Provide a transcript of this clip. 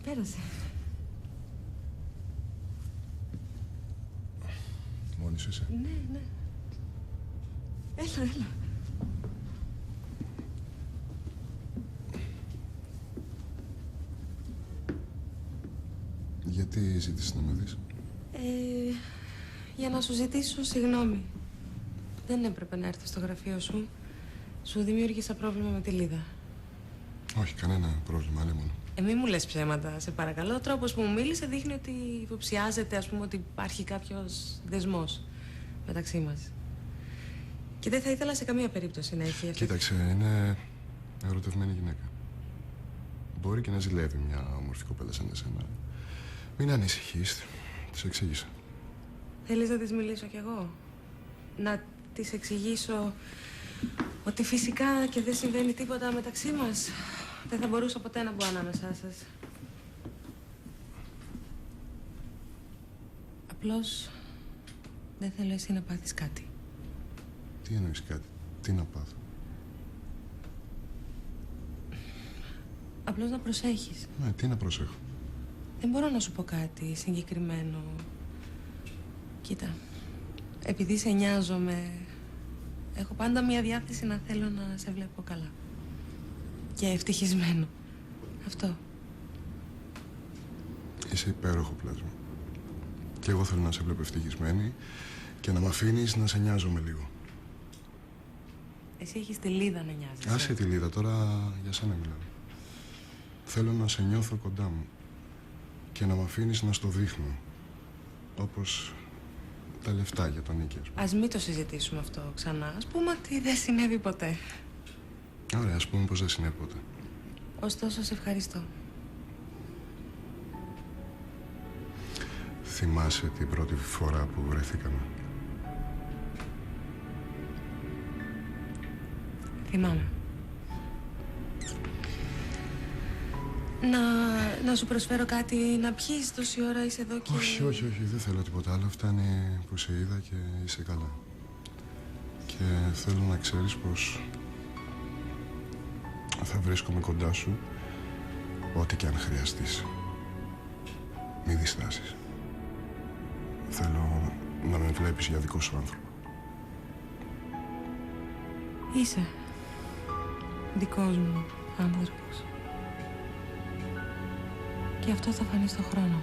Πέρασε. Μόνη σου είσαι? Ναι, ναι. Έλα. Γιατί ζήτησες να με δεις? Για να σου ζητήσω συγγνώμη. Δεν έπρεπε να έρθω στο γραφείο σου. Σου δημιούργησα πρόβλημα με τη Λίδα. Όχι, κανένα πρόβλημα, άλλη μόνο. Μη μου λες ψέματα, σε παρακαλώ. Ο τρόπος που μου μίλησε δείχνει ότι υποψιάζεται, ας πούμε, ότι υπάρχει κάποιος δεσμός μεταξύ μας. Και δεν θα ήθελα σε καμία περίπτωση να έχει αυτή. Κοίταξε, είναι ερωτευμένη γυναίκα. Μπορεί και να ζηλεύει μια όμορφη κοπέλα σαν εσένα. Μην ανησυχείς, της εξήγησα. Θέλεις να της μιλήσω κι εγώ? Να της εξηγήσω ότι φυσικά και δεν συμβαίνει τίποτα μεταξύ μας. Δεν θα μπορούσα ποτέ να μπω ανάμεσά σας. Απλώς δεν θέλω εσύ να πάθεις κάτι. Τι εννοείς κάτι, τι να πάθω? Απλώς να προσέχεις. Ναι, τι να προσέχω? Δεν μπορώ να σου πω κάτι συγκεκριμένο. Κοίτα, επειδή σε νοιάζομαι, έχω πάντα μια διάθεση να θέλω να σε βλέπω καλά. Και ευτυχισμένο. Αυτό. Είσαι υπέροχο πλάσμα. Και εγώ θέλω να σε βλέπω ευτυχισμένη και να μ' αφήνεις να σε νοιάζομαι λίγο. Εσύ έχεις τη Λίδα να νοιάζεσαι. Άσε τη Λίδα, τώρα για σένα μιλάω. Θέλω να σε νιώθω κοντά μου και να μ' αφήνεις να στο δείχνω. Όπως τα λεφτά για τον Νίκη, ας πούμε. Ας μην το συζητήσουμε αυτό ξανά. Ας πούμε ότι δεν συνέβη ποτέ. Ωραία, ας πούμε πως δεν συνέβη ποτέ. Ωστόσο, σε ευχαριστώ. Θυμάσαι την πρώτη φορά που βρεθήκαμε? Θυμάμαι. Να σου προσφέρω κάτι να πιείς? Τόση ώρα είσαι εδώ και... Όχι, δεν θέλω τίποτα άλλο. Φτάνει που σε είδα και είσαι καλά. Και θέλω να ξέρεις πως θα βρίσκομαι κοντά σου ό,τι και αν χρειαστείς. Μη διστάσεις. Θέλω να με βλέπεις για δικό σου άνθρωπο. Είσαι δικός μου άνθρωπος. Και αυτό θα φανεί στον χρόνο.